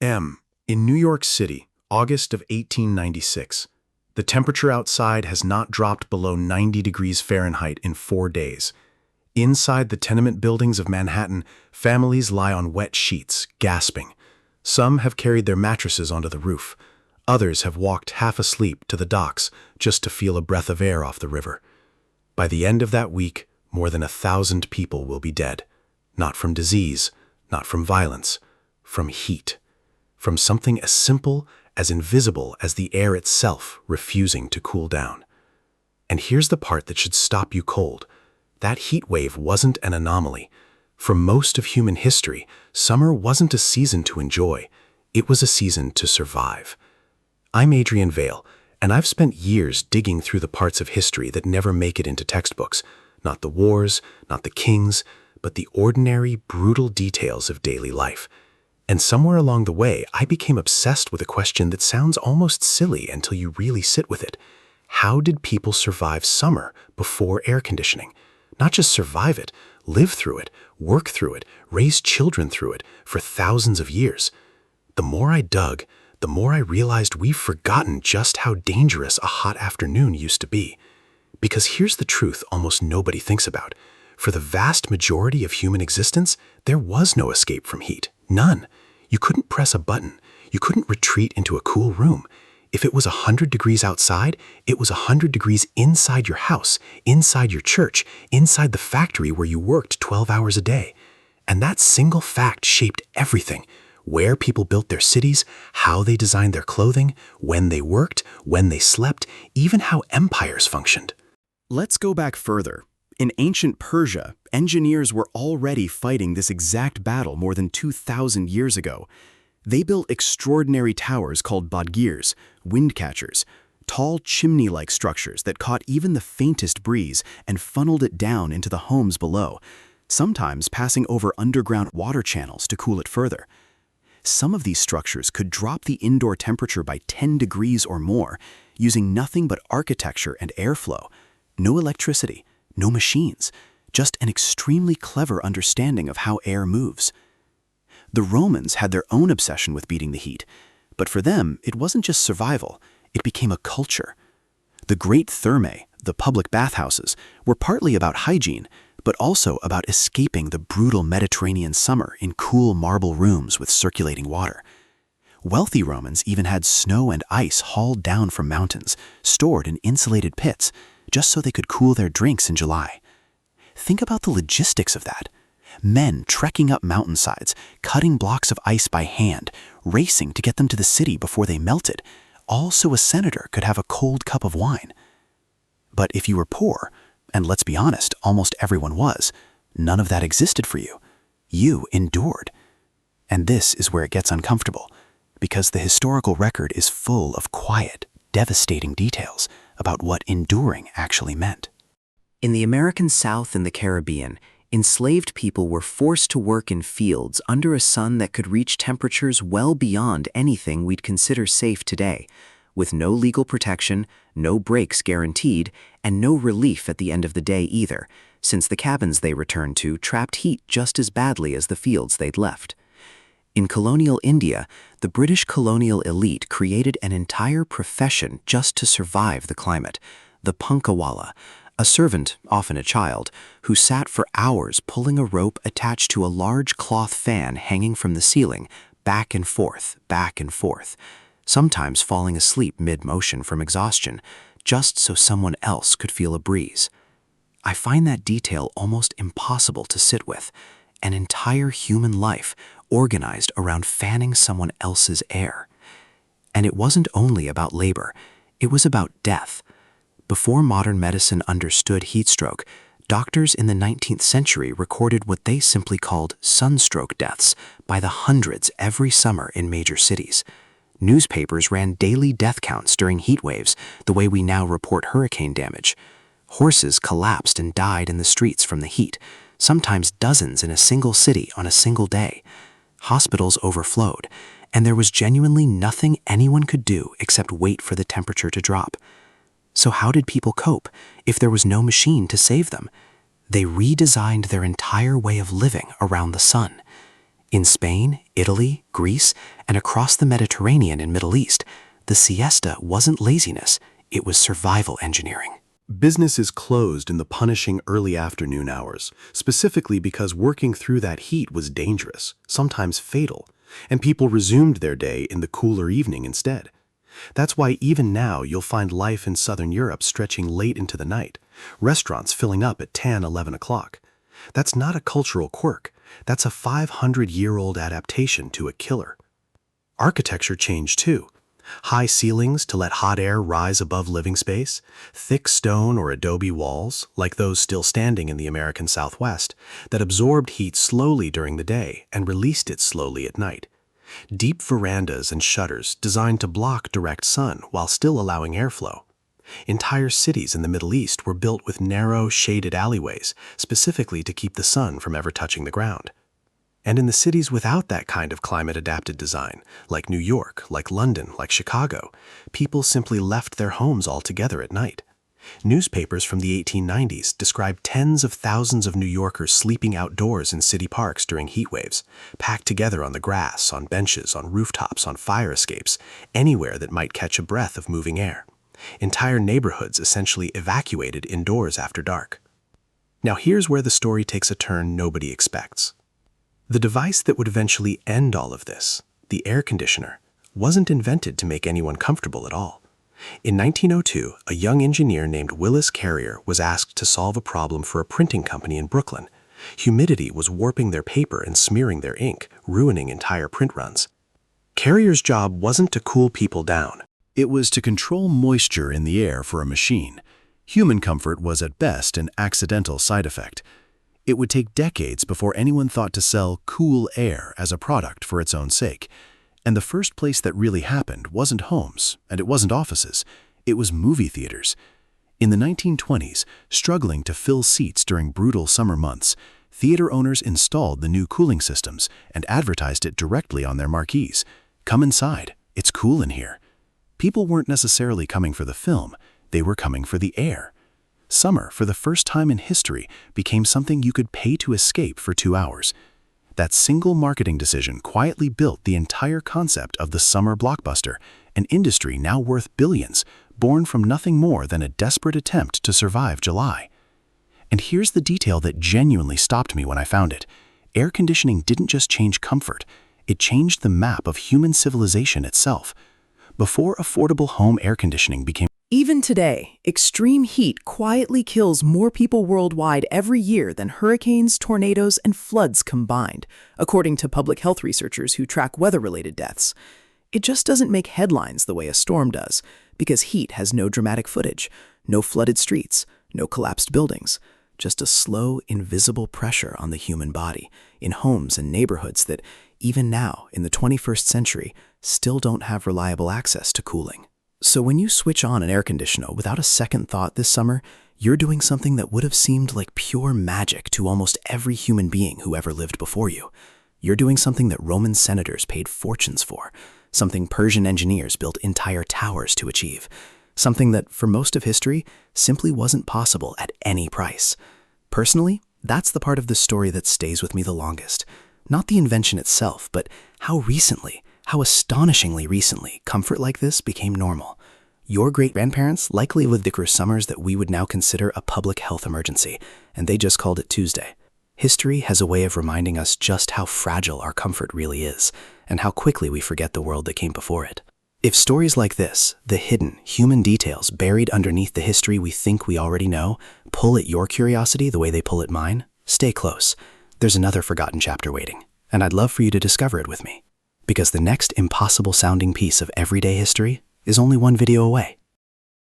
In New York City, August of 1896, the temperature outside has not dropped below 90 degrees Fahrenheit in 4 days. Inside the tenement buildings of Manhattan, families lie on wet sheets, gasping. Some have carried their mattresses onto the roof. Others have walked half asleep to the docks just to feel a breath of air off the river. By the end of that week, more than 1,000 people will be dead. Not from disease, not from violence, from heat. From something as simple, as invisible as the air itself refusing to cool down. And here's the part that should stop you cold. That heat wave wasn't an anomaly. For most of human history, summer wasn't a season to enjoy. It was a season to survive. I'm Adrian Vale, and I've spent years digging through the parts of history that never make it into textbooks. Not the wars, not the kings, but the ordinary, brutal details of daily life. And somewhere along the way, I became obsessed with a question that sounds almost silly until you really sit with it. How did people survive summer before air conditioning? Not just survive it, live through it, work through it, raise children through it for thousands of years. The more I dug, the more I realized we've forgotten just how dangerous a hot afternoon used to be. Because here's the truth almost nobody thinks about. For the vast majority of human existence, there was no escape from heat. None. You couldn't press a button. You couldn't retreat into a cool room. If it was 100 degrees outside, it was 100 degrees inside your house, inside your church, inside the factory where you worked 12 hours a day. And that single fact shaped everything. Where people built their cities, how they designed their clothing, when they worked, when they slept, even how empires functioned. Let's go back further. In ancient Persia, engineers were already fighting this exact battle more than 2,000 years ago. They built extraordinary towers called badgirs, wind catchers, tall chimney-like structures that caught even the faintest breeze and funneled it down into the homes below, sometimes passing over underground water channels to cool it further. Some of these structures could drop the indoor temperature by 10 degrees or more, using nothing but architecture and airflow. No electricity. No machines, just an extremely clever understanding of how air moves. The Romans had their own obsession with beating the heat, but for them, it wasn't just survival, it became a culture. The great thermae, the public bathhouses, were partly about hygiene, but also about escaping the brutal Mediterranean summer in cool marble rooms with circulating water. Wealthy Romans even had snow and ice hauled down from mountains, stored in insulated pits, just so they could cool their drinks in July. Think about the logistics of that. Men trekking up mountainsides, cutting blocks of ice by hand, racing to get them to the city before they melted, all so a senator could have a cold cup of wine. But if you were poor, and let's be honest, almost everyone was, none of that existed for you. You endured. And this is where it gets uncomfortable, because the historical record is full of quiet, devastating details about what enduring actually meant. In the American South and the Caribbean, enslaved people were forced to work in fields under a sun that could reach temperatures well beyond anything we'd consider safe today, with no legal protection, no breaks guaranteed, and no relief at the end of the day either, since the cabins they returned to trapped heat just as badly as the fields they'd left. In colonial India, the British colonial elite created an entire profession just to survive the climate, the punkawala, a servant, often a child, who sat for hours pulling a rope attached to a large cloth fan hanging from the ceiling, back and forth, sometimes falling asleep mid-motion from exhaustion, just so someone else could feel a breeze. I find that detail almost impossible to sit with, an entire human life organized around fanning someone else's air. And it wasn't only about labor, it was about death. Before modern medicine understood heatstroke, doctors in the 19th century recorded what they simply called sunstroke deaths by the hundreds every summer in major cities. Newspapers ran daily death counts during heat waves, the way we now report hurricane damage. Horses collapsed and died in the streets from the heat, sometimes dozens in a single city on a single day. Hospitals overflowed, and there was genuinely nothing anyone could do except wait for the temperature to drop. So how did people cope if there was no machine to save them? They redesigned their entire way of living around the sun. In Spain, Italy, Greece, and across the Mediterranean and Middle East, the siesta wasn't laziness, it was survival engineering. Businesses closed in the punishing early afternoon hours, specifically because working through that heat was dangerous, sometimes fatal, and people resumed their day in the cooler evening instead. That's why even now you'll find life in southern Europe stretching late into the night, restaurants filling up at 10, 11 o'clock. That's not a cultural quirk. That's a 500-year-old adaptation to a killer. Architecture changed too. High ceilings to let hot air rise above living space, thick stone or adobe walls, like those still standing in the American Southwest, that absorbed heat slowly during the day and released it slowly at night. Deep verandas and shutters designed to block direct sun while still allowing airflow. Entire cities in the Middle East were built with narrow, shaded alleyways, specifically to keep the sun from ever touching the ground. And in the cities without that kind of climate-adapted design, like New York, like London, like Chicago, people simply left their homes altogether at night. Newspapers from the 1890s described tens of thousands of New Yorkers sleeping outdoors in city parks during heat waves, packed together on the grass, on benches, on rooftops, on fire escapes, anywhere that might catch a breath of moving air. Entire neighborhoods essentially evacuated indoors after dark. Now here's where the story takes a turn nobody expects. The device that would eventually end all of this, the air conditioner, wasn't invented to make anyone comfortable at all. In 1902, a young engineer named Willis Carrier was asked to solve a problem for a printing company in Brooklyn. Humidity was warping their paper and smearing their ink, ruining entire print runs. Carrier's job wasn't to cool people down. It was to control moisture in the air for a machine. Human comfort was at best an accidental side effect. It would take decades before anyone thought to sell cool air as a product for its own sake. And the first place that really happened wasn't homes, and it wasn't offices. It was movie theaters. In the 1920s, struggling to fill seats during brutal summer months, theater owners installed the new cooling systems and advertised it directly on their marquees. Come inside, it's cool in here. People weren't necessarily coming for the film, they were coming for the air. Summer, for the first time in history, became something you could pay to escape for 2 hours. That single marketing decision quietly built the entire concept of the summer blockbuster, an industry now worth billions, born from nothing more than a desperate attempt to survive July. And here's the detail that genuinely stopped me when I found it. Air conditioning didn't just change comfort, it changed the map of human civilization itself. Before affordable home air conditioning became Even today, extreme heat quietly kills more people worldwide every year than hurricanes, tornadoes, and floods combined, according to public health researchers who track weather-related deaths. It just doesn't make headlines the way a storm does, because heat has no dramatic footage, no flooded streets, no collapsed buildings, just a slow, invisible pressure on the human body in homes and neighborhoods that, even now, in the 21st century, still don't have reliable access to cooling. So when you switch on an air conditioner without a second thought this summer, you're doing something that would have seemed like pure magic to almost every human being who ever lived before you. You're doing something that Roman senators paid fortunes for, something Persian engineers built entire towers to achieve, something that, for most of history, simply wasn't possible at any price. Personally, that's the part of the story that stays with me the longest. Not the invention itself, but how astonishingly recently, comfort like this became normal. Your great-grandparents likely lived through summers that we would now consider a public health emergency, and they just called it Tuesday. History has a way of reminding us just how fragile our comfort really is, and how quickly we forget the world that came before it. If stories like this, the hidden, human details buried underneath the history we think we already know, pull at your curiosity the way they pull at mine, stay close. There's another forgotten chapter waiting, and I'd love for you to discover it with me. Because the next impossible-sounding piece of everyday history is only one video away.